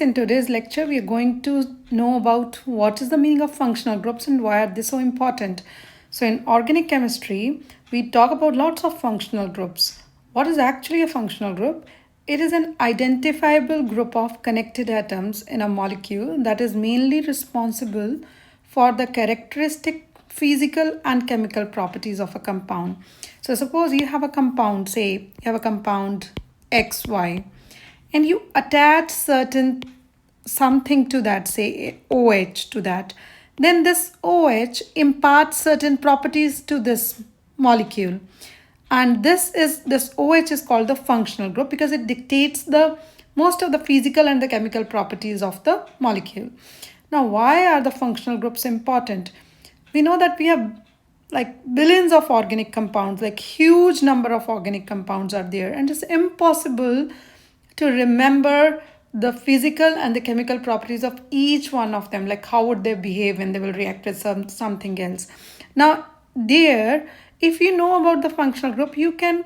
In today's lecture, we are going to know about what is the meaning of functional groups and why are they so important. So in organic chemistry, we talk about lots of functional groups. What is actually a functional group? It is an identifiable group of connected atoms in a molecule that is mainly responsible for the characteristic physical and chemical properties of a compound. So suppose you have a compound, say you have a compound XY, and you attach certain something to that, say OH to that, then this OH imparts certain properties to this molecule, and this OH is called the functional group because it dictates the most of the physical and the chemical properties of the molecule. Now, why are the functional groups important? We know that we have like billions of organic compounds, like huge number of organic compounds are there, and it's impossible to remember the physical and the chemical properties of each one of them, like how would they behave when they will react with something else. Now there, if you know about the functional group, you can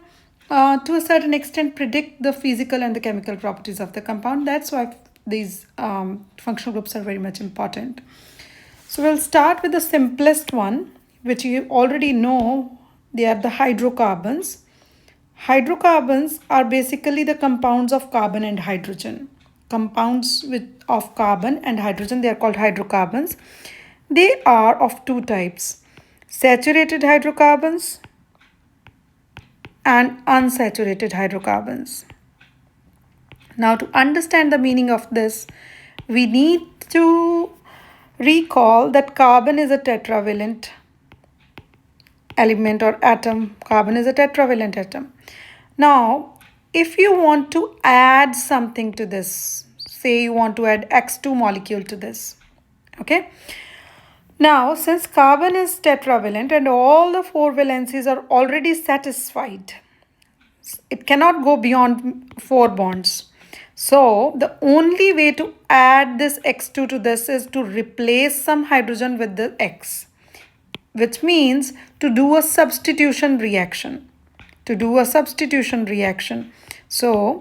to a certain extent predict the physical and the chemical properties of the compound. That's why these functional groups are very much important. So we'll start with the simplest one, which you already know. They are the hydrocarbons. Hydrocarbons are basically the compounds of carbon and hydrogen. Compounds of carbon and hydrogen, they are called hydrocarbons. They are of two types: saturated hydrocarbons and unsaturated hydrocarbons. Now, to understand the meaning of this, we need to recall that carbon is a tetravalent element or atom. Carbon is a tetravalent atom. Now, if you want to add something to this, say you want to add X2 molecule to this, okay? Now, since carbon is tetravalent and all the four valencies are already satisfied, it cannot go beyond 4 bonds. So, the only way to add this X2 to this is to replace some hydrogen with the X, which means to do a substitution reaction. So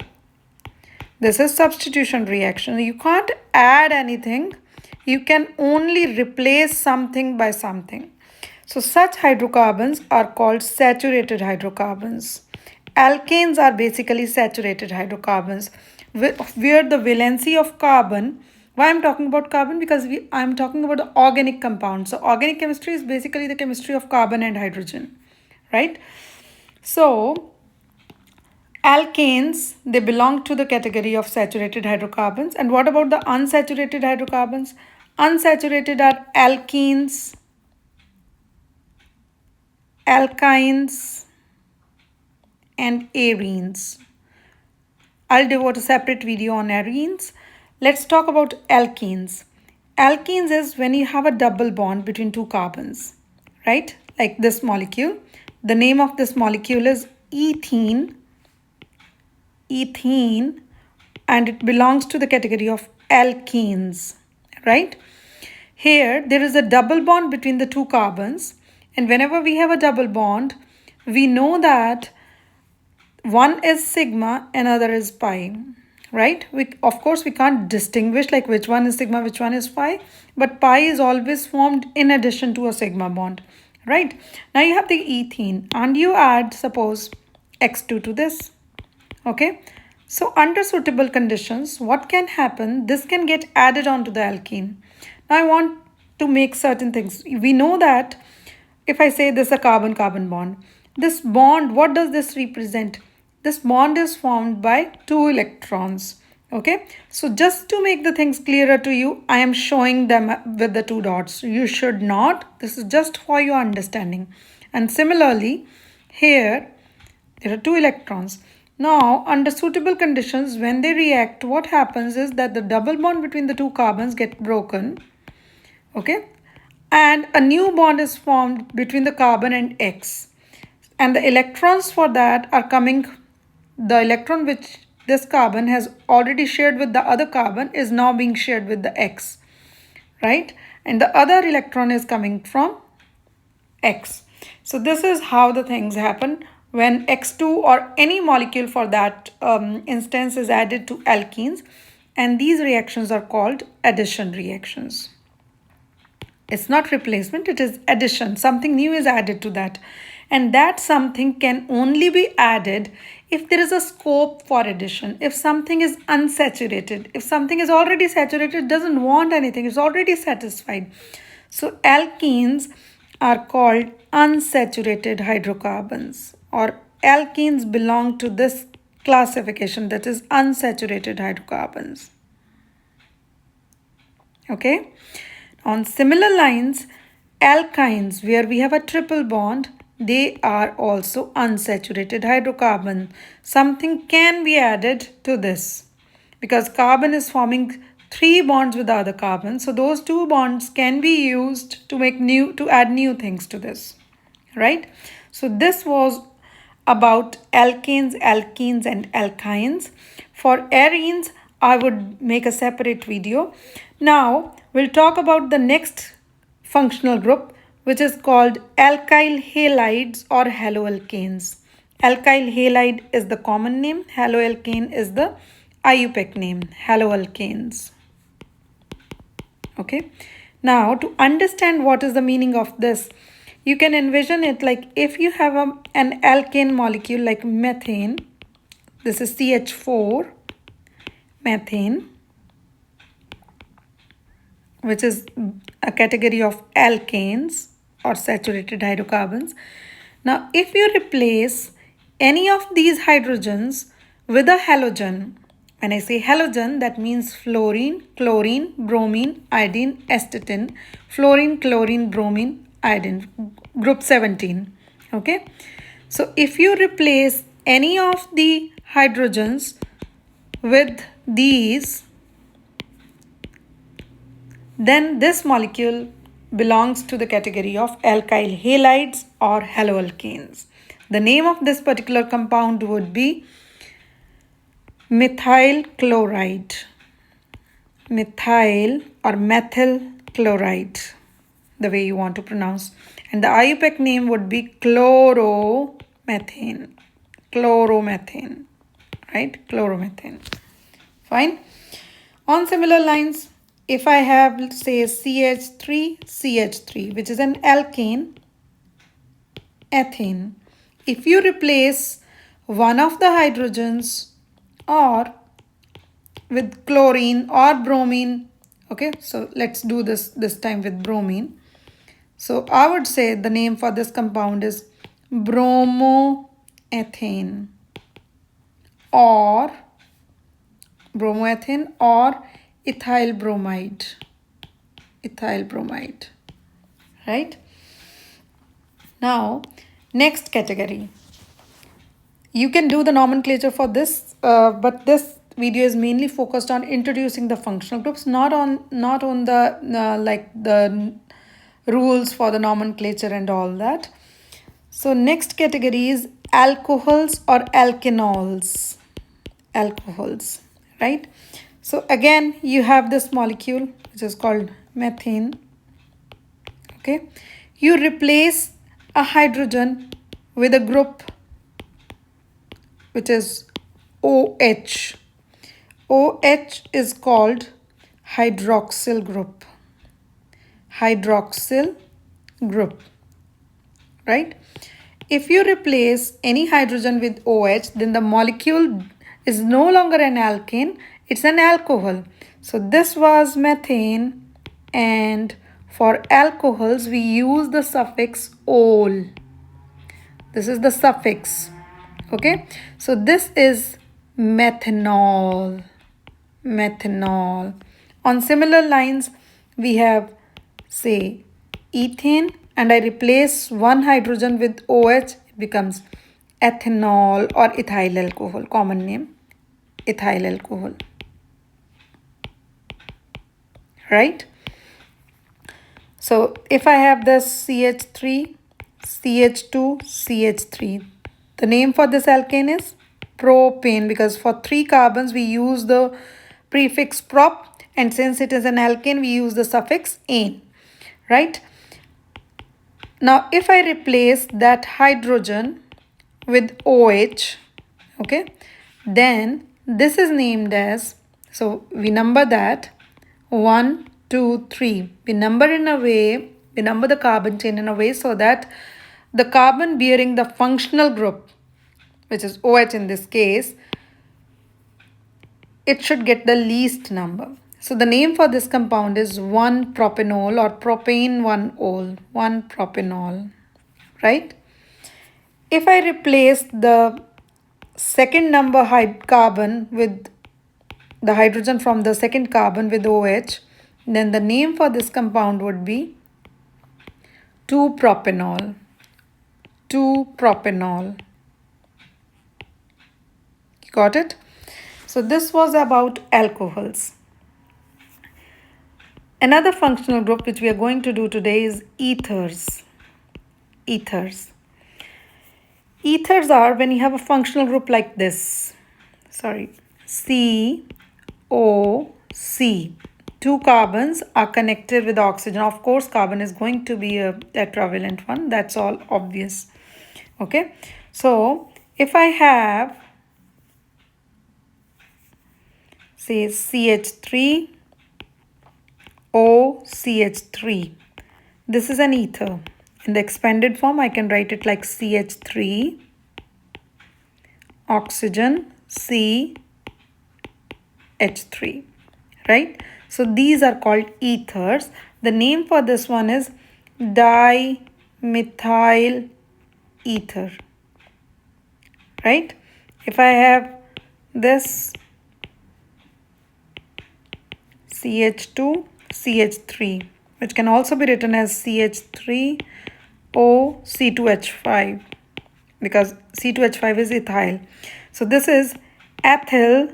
this is substitution reaction. You can't add anything. You can only replace something by something. So such hydrocarbons are called saturated hydrocarbons. Alkanes are basically saturated hydrocarbons where the valency of carbon. Why I'm talking about carbon? Because I'm talking about the organic compounds. So organic chemistry is basically the chemistry of carbon and hydrogen, right? So alkanes, they belong to the category of saturated hydrocarbons. And what about the unsaturated hydrocarbons? Unsaturated are alkenes, alkynes, and arenes. I'll devote a separate video on arenes. Let's talk about alkenes. Alkenes is when you have a double bond between two carbons, right? Like this molecule. The name of this molecule is ethene, and it belongs to the category of alkenes, right? Here, there is a double bond between the two carbons, and whenever we have a double bond, we know that one is sigma, another is pi, right? Of course, we can't distinguish like which one is sigma, which one is pi, but pi is always formed in addition to a sigma bond, right? Now you have the ethene and you add, suppose, X2 to this, okay? So under suitable conditions, what can happen? This can get added onto the alkene. Now I want to make certain things. We know that if I say this is a carbon-carbon bond, this bond, what does this represent? This bond is formed by 2 electrons. Okay, so just to make the things clearer to you, I am showing them with the 2 dots. You should not. This is just for your understanding. And similarly, here there are 2 electrons. Now, under suitable conditions, when they react, what happens is that the double bond between the 2 carbons get broken. Okay, and a new bond is formed between the carbon and X. And the electrons for that are coming, the electron which this carbon has already shared with the other carbon is now being shared with the X, right? And the other electron is coming from X. So this is how the things happen when X2 or any molecule for that instance is added to alkenes. And these reactions are called addition reactions. It's not replacement, it is addition. Something new is added to that. And that something can only be added if there is a scope for addition. If something is unsaturated, if something is already saturated, doesn't want anything, it's already satisfied. So alkenes are called unsaturated hydrocarbons, or alkenes belong to this classification, that is unsaturated hydrocarbons. Okay. On similar lines, alkynes, where we have a triple bond, they are also unsaturated hydrocarbon. Something can be added to this because carbon is forming 3 bonds with the other carbon. So those 2 bonds can be used to add new things to this, right? So this was about alkanes, alkenes, and alkynes. For arenes, I would make a separate video. Now we'll talk about the next functional group, which is called alkyl halides or haloalkanes. Alkyl halide is the common name, haloalkane is the IUPAC name, haloalkanes. Okay. Now to understand what is the meaning of this, you can envision it like if you have an alkane molecule like methane, this is CH4, methane, which is a category of alkanes or saturated hydrocarbons. Now, if you replace any of these hydrogens with a halogen, when I say halogen, that means fluorine, chlorine, bromine, iodine, astatine, fluorine, chlorine, bromine, iodine, group 17. Okay. So, if you replace any of the hydrogens with these, then this molecule belongs to the category of alkyl halides or haloalkanes. The name of this particular compound would be methyl chloride, methyl or methyl chloride, the way you want to pronounce. And the IUPAC name would be chloromethane, chloromethane, right? Chloromethane. Fine. On similar lines, if I have, let's say, CH3, which is an alkane, ethane, if you replace one of the hydrogens or with chlorine or bromine, okay, so let's do this time with bromine. So I would say the name for this compound is bromoethane or ethyl bromide, right? Now, next category. You can do the nomenclature for this, but this video is mainly focused on introducing the functional groups, not on the the rules for the nomenclature and all that. So next category is alcohols or alkenols. Alcohols, right? So again, you have this molecule which is called methane. Okay, you replace a hydrogen with a group which is OH. OH is called hydroxyl group. Hydroxyl group, right? If you replace any hydrogen with OH, then the molecule is no longer an alkane, it's an alcohol. So this was methane, and for alcohols we use the suffix ol. This is the suffix. Okay, so this is methanol. Methanol. On similar lines, we have, say, ethane, and I replace one hydrogen with OH, it becomes ethanol or ethyl alcohol, common name, ethyl alcohol, right? So if I have this CH3, CH2, CH3, the name for this alkane is propane, because for 3 carbons we use the prefix prop, and since it is an alkane we use the suffix ane, right? Now if I replace that hydrogen with OH, okay, then this is named as So we number that 1, 2, 3. We number the carbon chain in a way so that the carbon bearing the functional group, which is OH in this case, it should get the least number. So the name for this compound is 1-propanol or propane 1-ol, 1-propanol, right? If I replace the second number carbon with the hydrogen from the second carbon with OH, then the name for this compound would be 2-propanol, 2-propanol. Got it? So this was about alcohols. Another functional group which we are going to do today is ethers. Ethers. Ethers are when you have a functional group like this. COC. Two carbons are connected with oxygen. Of course, carbon is going to be a tetravalent one. That's all obvious. Okay. So if I have, say, CH3, OCH3. This is an ether. In the expanded form, I can write it like CH3, oxygen, CH3, right? So these are called ethers. The name for this one is dimethyl ether, right? If I have this CH2, CH3, which can also be written as CH3OC2H5 because C2H5 is ethyl. So this is ethyl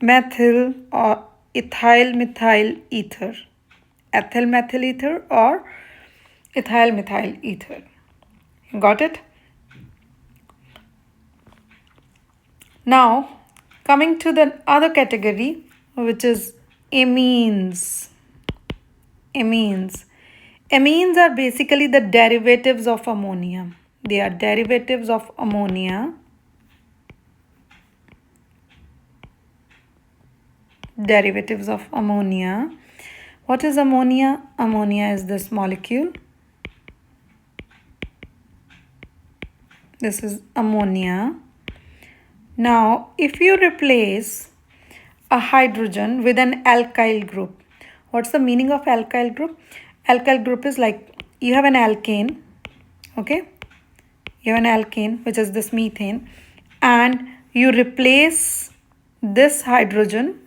methyl or ethyl methyl ether. Ethyl methyl ether or ethyl methyl ether. Got it? Now coming to the other category, which is amines. Amines. Amines are basically the derivatives of ammonia. They are derivatives of ammonia. Derivatives of ammonia. What is ammonia? Ammonia is this molecule. This is ammonia. Now, if you replace a hydrogen with an alkyl group, what's the meaning of alkyl group? Alkyl group is like you have an alkane, okay? You have an alkane, which is this methane, and you replace this hydrogen.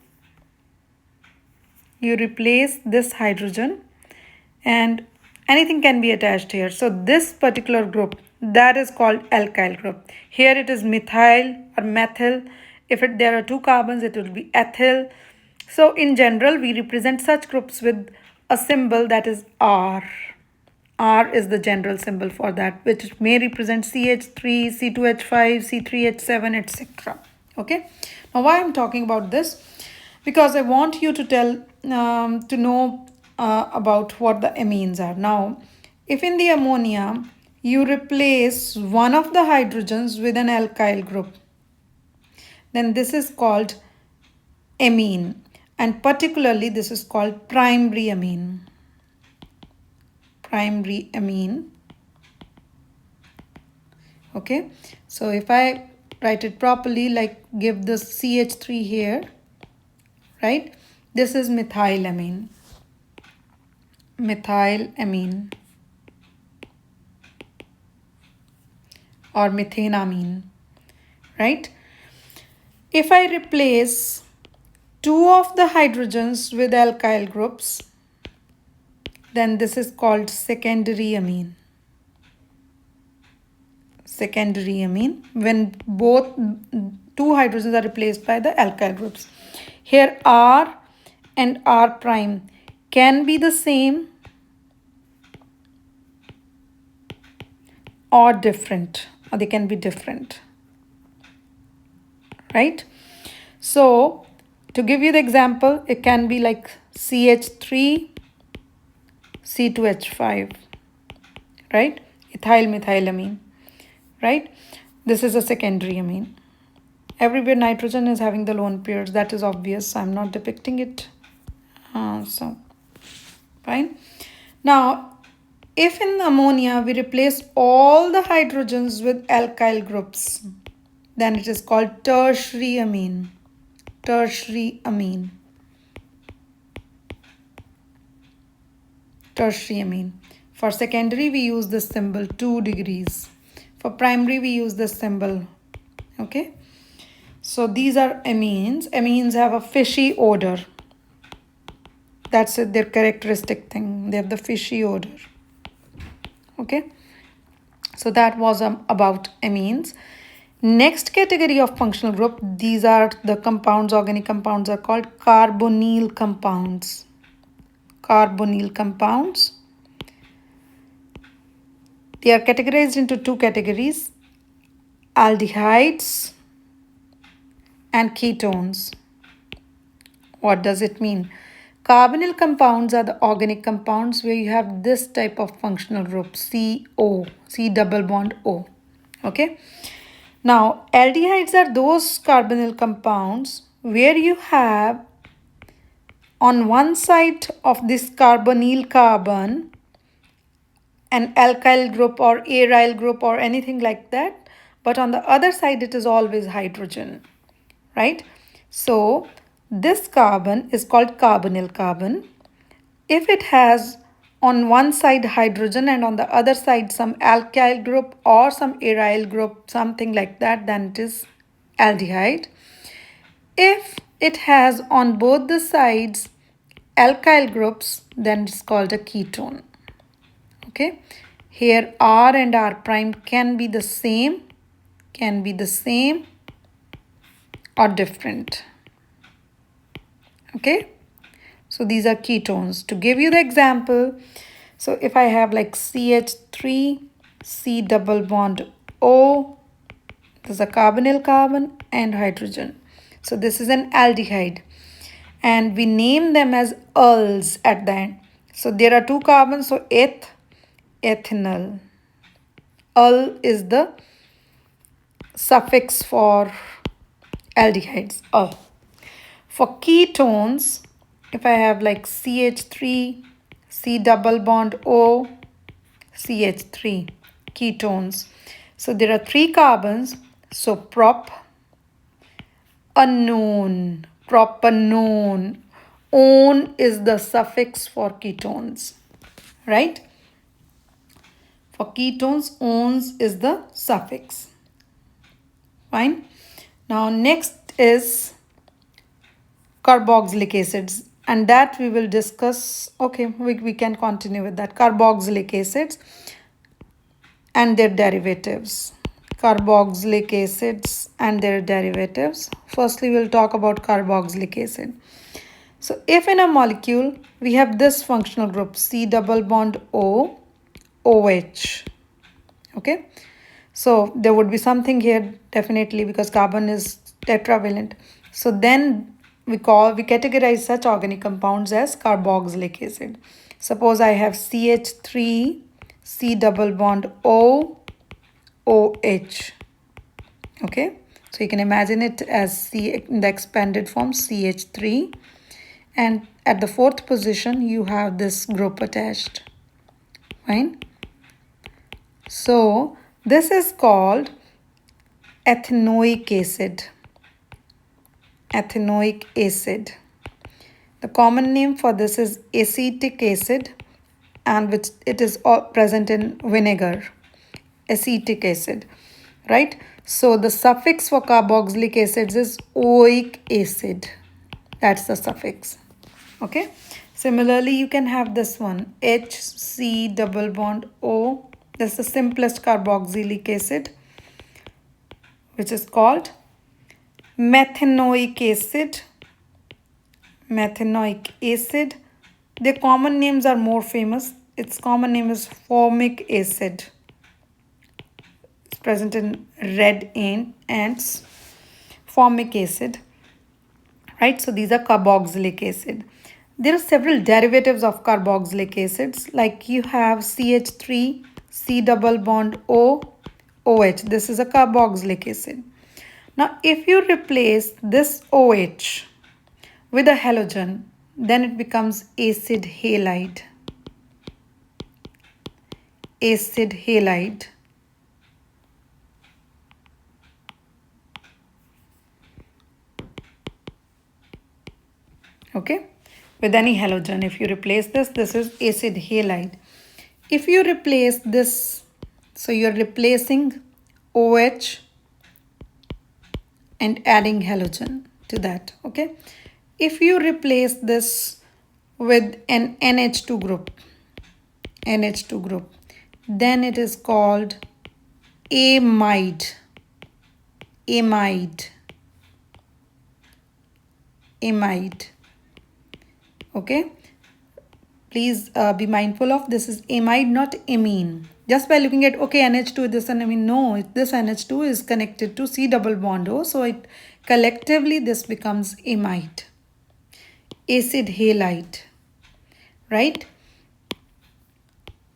You replace this hydrogen and anything can be attached here. So this particular group, that is called alkyl group. Here it is methyl or methyl. If there are two carbons, it will be ethyl. So in general, we represent such groups with a symbol that is R. R is the general symbol for that, which may represent CH3, C2H5, C3H7, etc. Okay. Now why I'm talking about this? Because I want you to know about what the amines are. Now, if in the ammonia, you replace one of the hydrogens with an alkyl group, then this is called amine. And particularly, this is called primary amine. Primary amine. Okay. So if I write it properly, like give this CH3 here, right? This is methylamine. Methylamine. Or methanamine, right? If I replace two of the hydrogens with alkyl groups, then this is called secondary amine. Secondary amine, when both two hydrogens are replaced by the alkyl groups. Here R and R prime can be the same or different, or they can be different, right? So to give you the example, it can be like CH3 C2H5, right? Ethyl methylamine, right? This is a secondary amine. Everywhere nitrogen is having the lone pairs, that is obvious. I'm not depicting it. So, fine. Now, if in ammonia we replace all the hydrogens with alkyl groups, then it is called tertiary amine. Tertiary amine. Tertiary amine. For secondary, we use this symbol 2 degrees. For primary, we use this symbol. Okay. So these are amines. Amines have a fishy odor. That's it, their characteristic thing. They have the fishy odor. Okay. So that was about amines. Next category of functional group, these are the compounds, organic compounds are called carbonyl compounds. Carbonyl compounds. They are categorized into 2 categories, aldehydes and ketones. What does it mean? Carbonyl compounds are the organic compounds where you have this type of functional group, CO, C double bond O. Okay. Now, aldehydes are those carbonyl compounds where you have on one side of this carbonyl carbon an alkyl group or aryl group or anything like that, but on the other side it is always hydrogen, right? So this carbon is called carbonyl carbon. If it has on one side hydrogen and on the other side some alkyl group or some aryl group, something like that, then it is aldehyde. If it has on both the sides alkyl groups, then it's called a ketone. Okay, here R and R prime can be the same or different. Okay, so these are ketones. To give you the example, so if I have like CH3, C double bond O, this is a carbonyl carbon and hydrogen. So this is an aldehyde and we name them as alls at the end. So there are 2 carbons, so ethanol. Al is the suffix for aldehydes. Al. For ketones, if I have like CH3, C double bond O, CH3, ketones. So there are 3 carbons, so propanone. On is the suffix for ketones, right? For ketones, ons is the suffix. Fine. Now next is carboxylic acids, and that we will discuss. Okay, we can continue with that. Carboxylic acids and their derivatives. Carboxylic acids and their derivatives. Firstly, we'll talk about carboxylic acid. So if in a molecule we have this functional group C double bond O, OH. Okay, so there would be something here definitely because carbon is tetravalent. So then we categorize such organic compounds as carboxylic acid. Suppose I have CH3, C double bond O, OH. Okay, so you can imagine it as C in the expanded form CH3, and at the 4th position you have this group attached. Fine. So this is called ethanoic acid. Ethanoic acid. The common name for this is acetic acid, and which it is present in vinegar. Acetic acid, right? So the suffix for carboxylic acids is oic acid. That's the suffix. Okay. Similarly, you can have this one HC double bond O. This is the simplest carboxylic acid, which is called methanoic acid. Methanoic acid. Their common names are more famous. Its common name is formic acid. It's present in red ants. Formic acid. Right, so these are carboxylic acid. There are several derivatives of carboxylic acids, like you have CH3, C double bond O, OH. This is a carboxylic acid. Now, if you replace this OH with a halogen, then it becomes acid halide. Acid halide. Okay, with any halogen, if you replace this is acid halide. If you replace this, so you're replacing OH and adding halogen to that. Okay, if you replace this with an NH2 group, then it is called amide. Okay, please be mindful of this is amide, not amine. Just by looking at, okay, NH2 this and amine, no, this NH2 is connected to C double bond O, so it collectively this becomes amide, acid halide, right?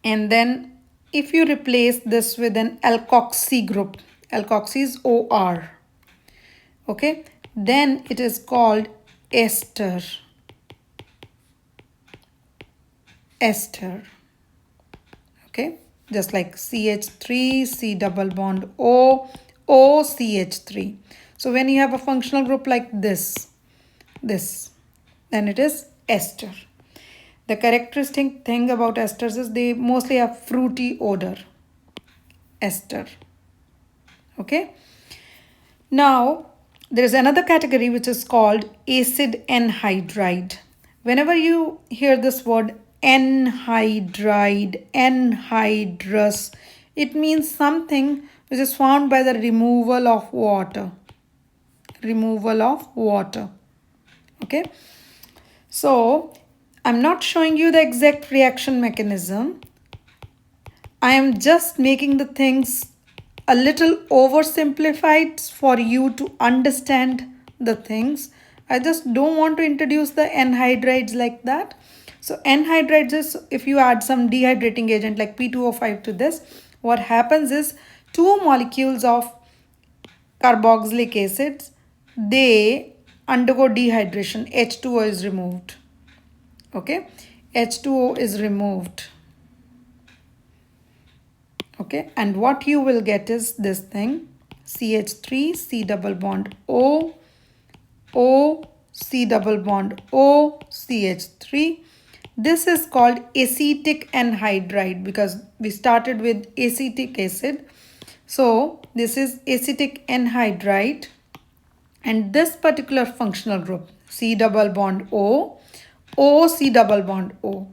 And then if you replace this with an alkoxy group, alkoxy is OR, okay, then it is called ester. Okay, just like CH3, C double bond O, OCH3. So when you have a functional group like this, then it is ester. The characteristic thing about esters is they mostly have fruity odor. Ester. Okay. Now, there is another category which is called acid anhydride. Whenever you hear this word anhydride, anhydrous, it means something which is formed by the removal of water. Okay. So, I'm not showing you the exact reaction mechanism. I am just making the things a little oversimplified for you to understand the things. I just don't want to introduce the anhydrides like that. So anhydrides is if you add some dehydrating agent like P2O5 to this, what happens is two molecules of carboxylic acids, they undergo dehydration. H2O is removed. Okay, H2O is removed. Okay, and what you will get is this thing, CH3, C double bond O, O, C double bond O, CH3. This is called acetic anhydride because we started with acetic acid. So this is acetic anhydride, and this particular functional group, C double bond O, O, C double bond O,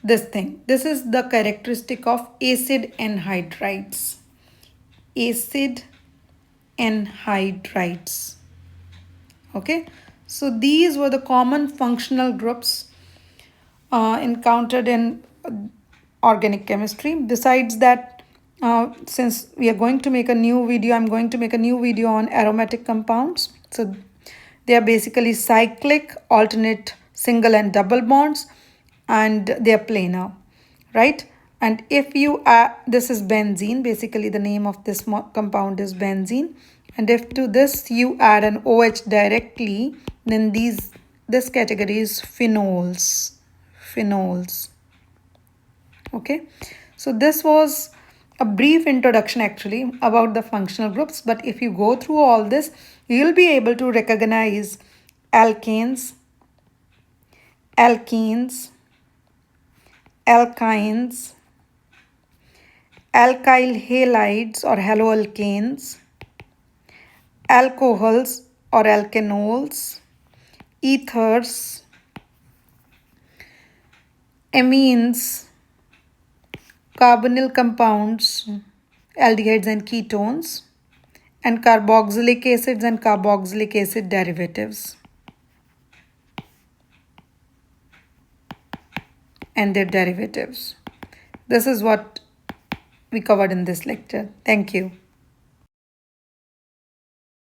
this thing, this is the characteristic of acid anhydrides. Acid anhydrides. Okay, so these were the common functional groups encountered in organic chemistry. Besides that, since we are going to make a new video, I'm going to make a new video on aromatic compounds. So they are basically cyclic, alternate single and double bonds, and they are planar, right? And if you add, this is benzene, basically the name of this compound is benzene. And if to this you add an OH directly, then this category is phenols. Okay, so this was a brief introduction actually about the functional groups, but if you go through all this, you'll be able to recognize alkanes, alkenes, alkynes, alkyl halides or haloalkanes, alcohols or alkanols, ethers, amines, carbonyl compounds, aldehydes and ketones, and carboxylic acids and carboxylic acid derivatives and their derivatives. This is what we covered in this lecture. Thank you.